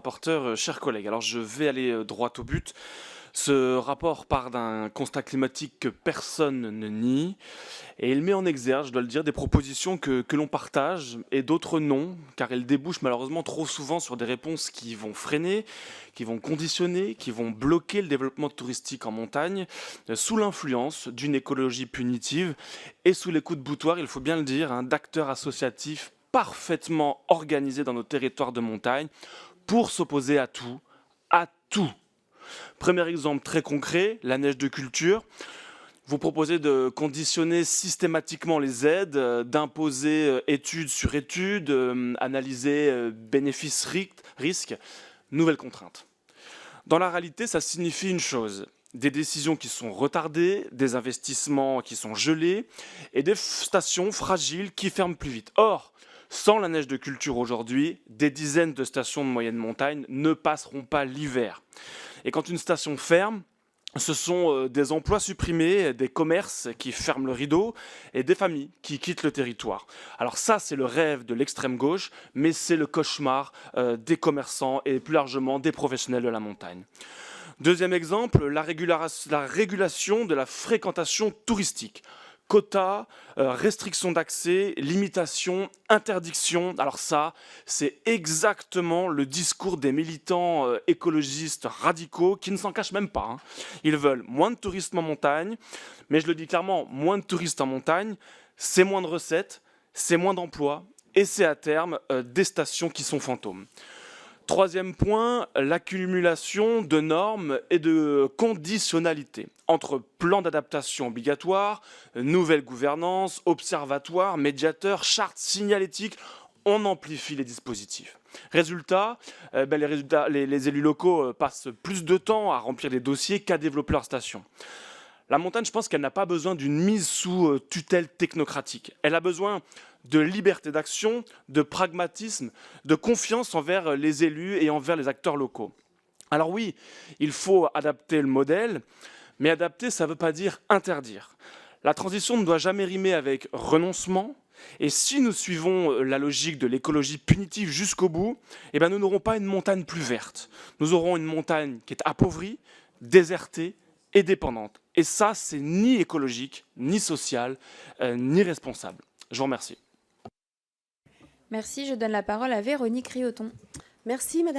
Rapporteur, chers collègues, alors je vais aller droit au but. Ce rapport part d'un constat climatique que personne ne nie et il met en exergue, je dois le dire, des propositions que l'on partage et d'autres non, car elles débouchent malheureusement trop souvent sur des réponses qui vont freiner, qui vont conditionner, qui vont bloquer le développement touristique en montagne, sous l'influence d'une écologie punitive et sous les coups de boutoir, il faut bien le dire, hein, d'acteurs associatifs parfaitement organisés dans nos territoires de montagne pour s'opposer à tout, à tout. Premier exemple très concret, la neige de culture. Vous proposez de conditionner systématiquement les aides, d'imposer étude sur étude, analyser bénéfices-risques, nouvelles contraintes. Dans la réalité, ça signifie une chose, des décisions qui sont retardées, des investissements qui sont gelés et des stations fragiles qui ferment plus vite. Or, sans la neige de culture aujourd'hui, des dizaines de stations de moyenne montagne ne passeront pas l'hiver. Et quand une station ferme, ce sont des emplois supprimés, des commerces qui ferment le rideau et des familles qui quittent le territoire. Alors ça, c'est le rêve de l'extrême gauche, mais c'est le cauchemar des commerçants et plus largement des professionnels de la montagne. Deuxième exemple, la régulation de la fréquentation touristique. Quotas, restrictions d'accès, limitations, interdictions. Alors ça, c'est exactement le discours des militants écologistes radicaux qui ne s'en cachent même pas, hein. Ils veulent moins de tourisme en montagne, mais je le dis clairement, moins de touristes en montagne, c'est moins de recettes, c'est moins d'emplois et c'est à terme des stations qui sont fantômes. Troisième point, l'accumulation de normes et de conditionnalités entre plans d'adaptation obligatoires, nouvelle gouvernance, observatoires, médiateurs, chartes signalétiques. On amplifie les dispositifs. Résultat, les élus locaux passent plus de temps à remplir des dossiers qu'à développer leur station. La montagne, je pense qu'elle n'a pas besoin d'une mise sous tutelle technocratique. Elle a besoin de liberté d'action, de pragmatisme, de confiance envers les élus et envers les acteurs locaux. Alors oui, il faut adapter le modèle, mais adapter, ça ne veut pas dire interdire. La transition ne doit jamais rimer avec renoncement, et si nous suivons la logique de l'écologie punitive jusqu'au bout, eh bien nous n'aurons pas une montagne plus verte. Nous aurons une montagne qui est appauvrie, désertée et dépendante. Et ça, c'est ni écologique, ni social, ni responsable. Je vous remercie. Merci, je donne la parole à Véronique Rioton. Merci, Madame